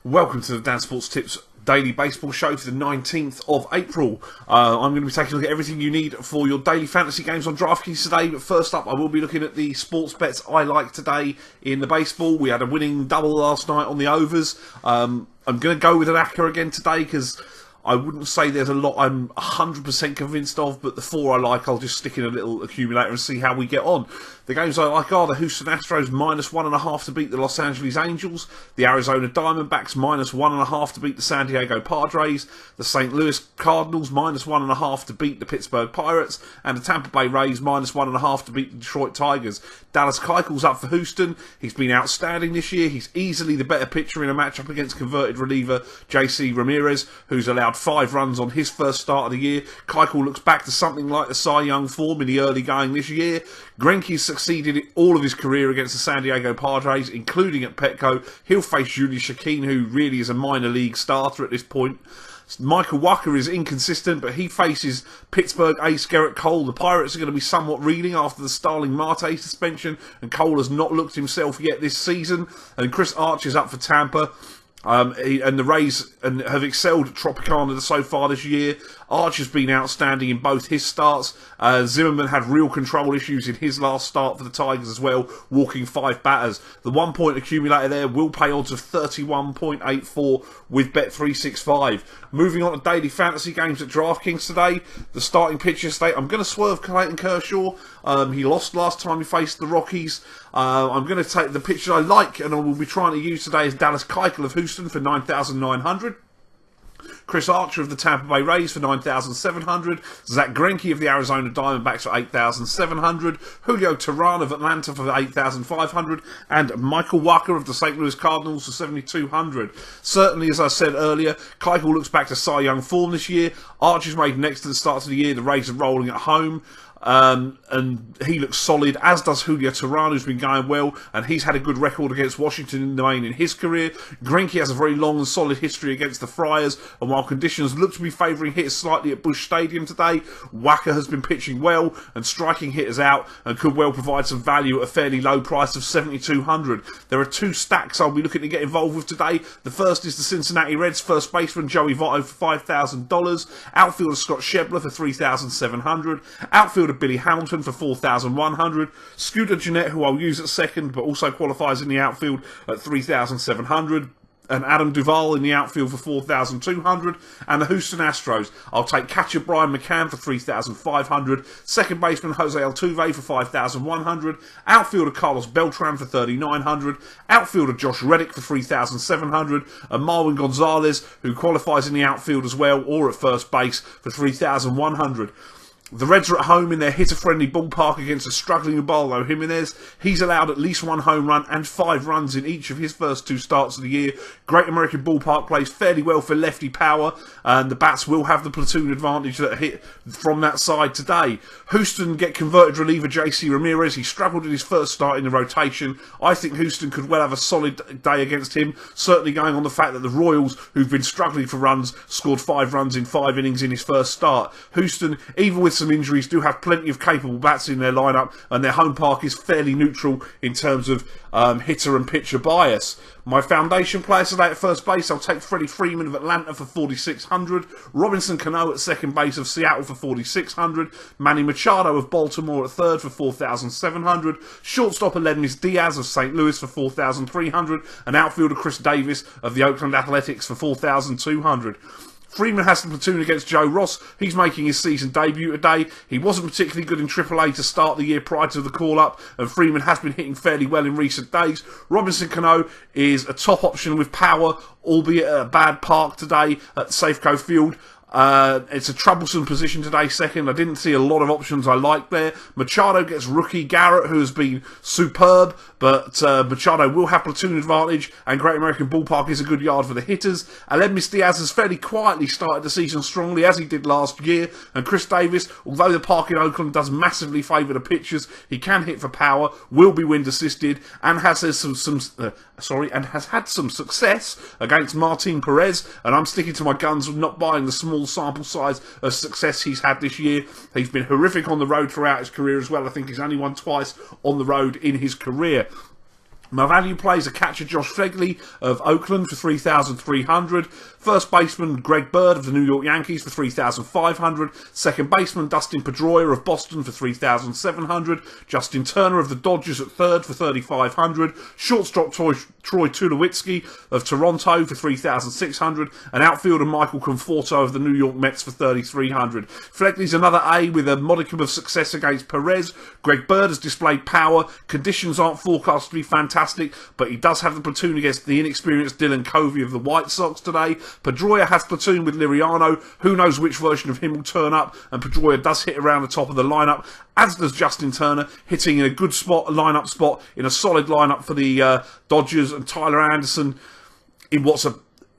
Welcome to the Dansports.tips daily baseball show for the 19th of April. I'm going to be taking a look at everything you need for your daily fantasy games on DraftKings today. But first up, I will be looking at the sports bets I like today in the baseball. We had a winning double last night on the overs. I'm going to go with an ACCA again today because I wouldn't say there's a lot I'm 100% convinced of, but the four I like, I'll just stick in a little accumulator and see how we get on. The games I like are the Houston Astros -1.5 to beat the Los Angeles Angels, the Arizona Diamondbacks -1.5 to beat the San Diego Padres, the St. Louis Cardinals -1.5 to beat the Pittsburgh Pirates, and the Tampa Bay Rays -1.5 to beat the Detroit Tigers. Dallas Keuchel's up for Houston. He's been outstanding this year. He's easily the better pitcher in a matchup against converted reliever JC Ramirez, who's allowed 5 runs on his first start of the year. Keuchel looks back to something like the Cy Young form in the early going this year. Greinke's succeeded in all of his career against the San Diego Padres, including at Petco. He'll face Julius Shakeen, who really is a minor league starter at this point. Michael Wacha is inconsistent, but he faces Pittsburgh ace Gerrit Cole. The Pirates are going to be somewhat reeling after the Starling Marte suspension, and Cole has not looked himself yet this season. And Chris Archer's up for Tampa. And the Rays have excelled at Tropicana so far this year. Archer's been outstanding in both his starts. Zimmerman had real control issues in his last start for the Tigers as well, walking 5 batters. The 1 point accumulator there will pay odds of 31.84 with Bet365. Moving on to daily fantasy games at DraftKings today. The starting pitcher state, I'm going to swerve Clayton Kershaw. He lost last time he faced the Rockies. I'm going to take the pitcher I like and I will be trying to use today is Dallas Keuchel of Houston for 9,900. Chris Archer of the Tampa Bay Rays for 9,700. Zach Greinke of the Arizona Diamondbacks for 8,700. Julio Teheran of Atlanta for 8,500. And Michael Wacha of the St. Louis Cardinals for 7,200. Certainly, as I said earlier, Keuchel looks back to Cy Young form this year. Archer's made next to the start of the year. The Rays are rolling at home. And he looks solid, as does Julio Teheran, who's been going well, and he's had a good record against Washington in the main in his career. Greinke has a very long and solid history against the Friars, and while conditions look to be favouring hitters slightly at Busch Stadium today, Wacha has been pitching well and striking hitters out, and could well provide some value at a fairly low price of 7,200. There are 2 stacks I'll be looking to get involved with today. The first is the Cincinnati Reds first baseman Joey Votto for $5,000, outfielder Scott Schebler for 3,700, outfielder Billy Hamilton for 4,100, Scooter Gennett, who I'll use at second but also qualifies in the outfield at 3,700, and Adam Duvall in the outfield for 4,200, and the Houston Astros. I'll take catcher Brian McCann for 3,500, second baseman Jose Altuve for 5,100, outfielder Carlos Beltran for 3,900, outfielder Josh Reddick for 3,700, and Marwin Gonzalez, who qualifies in the outfield as well, or at first base, for 3,100. The Reds are at home in their hitter-friendly ballpark against a struggling Ubaldo Jimenez. He's allowed at least 1 home run and 5 runs in each of his first 2 starts of the year. Great American Ballpark plays fairly well for lefty power, and the bats will have the platoon advantage that hit from that side today. Houston get converted reliever JC Ramirez. He struggled in his first start in the rotation. I think Houston could well have a solid day against him, certainly going on the fact that the Royals, who've been struggling for runs, scored 5 runs in 5 innings in his first start. Houston, even with some injuries, do have plenty of capable bats in their lineup, and their home park is fairly neutral in terms of hitter and pitcher bias. My foundation players today at first base, I'll take Freddie Freeman of Atlanta for 4,600, Robinson Cano at second base of Seattle for 4,600, Manny Machado of Baltimore at third for 4,700, shortstop Aledmys Diaz of St. Louis for 4,300, and outfielder Chris Davis of the Oakland Athletics for 4,200. Freeman has the platoon against Joe Ross. He's making his season debut today. He wasn't particularly good in AAA to start the year prior to the call-up, and Freeman has been hitting fairly well in recent days. Robinson Cano is a top option with power, albeit at a bad park today at Safeco Field. It's a troublesome position today, second. I didn't see a lot of options I liked there. Machado gets rookie Garrett, who has been superb, but Machado will have platoon advantage, and Great American Ballpark is a good yard for the hitters. Aledmys Diaz has fairly quietly started the season strongly, as he did last year, and Chris Davis, although the park in Oakland does massively favour the pitchers, he can hit for power, will be wind assisted, and has had some success against Martin Perez, and I'm sticking to my guns of not buying the small sample size of success he's had this year. He's been horrific on the road throughout his career as well. I think he's only won twice on the road in his career. My value plays are catcher Josh Phegley of Oakland for 3,300. First baseman Greg Bird of the New York Yankees for 3,500. Second baseman Dustin Pedroia of Boston for 3,700. Justin Turner of the Dodgers at third for 3,500. Shortstop Troy Tulowitzki of Toronto for 3,600. And outfielder Michael Conforto of the New York Mets for 3,300. Phegley's another A with a modicum of success against Perez. Greg Bird has displayed power. Conditions aren't forecast to be fantastic, but he does have the platoon against the inexperienced Dylan Covey of the White Sox today. Pedroia has platoon with Liriano. Who knows which version of him will turn up, and Pedroia does hit around the top of the lineup, as does Justin Turner, hitting in a good spot, a lineup spot, in a solid lineup for the Dodgers, and Tyler Anderson in what's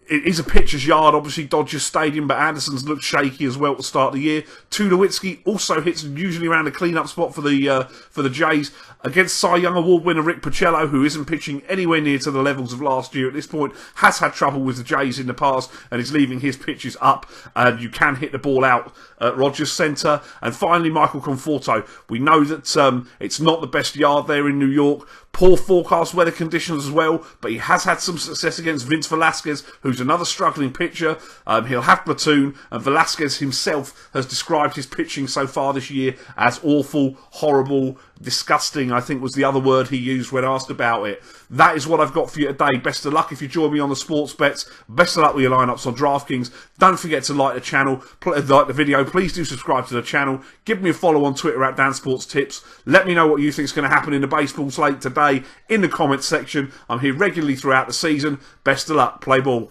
it is a pitcher's yard, obviously Dodgers Stadium, but Anderson's looked shaky as well to start the year. Tulowitzki also hits usually around a clean-up spot for the Jays against Cy Young Award winner Rick Porcello, who isn't pitching anywhere near to the levels of last year at this point, has had trouble with the Jays in the past and is leaving his pitches up, and you can hit the ball out at Rogers Centre. And finally, Michael Conforto. We know that it's not the best yard there in New York. Poor forecast weather conditions as well, but he has had some success against Vince Velasquez, who's another struggling pitcher. He'll have platoon, and Velasquez himself has described his pitching so far this year as awful, horrible, disgusting, I think was the other word he used when asked about it. That is what I've got for you today. Best of luck if you join me on the sports bets. Best of luck with your lineups on DraftKings. Don't forget to like the channel, like the video. Please do subscribe to the channel. Give me a follow on Twitter at Dansports.tips. Let me know what you think is going to happen in the baseball slate today in the comments section. I'm here regularly throughout the season. Best of luck. Play ball.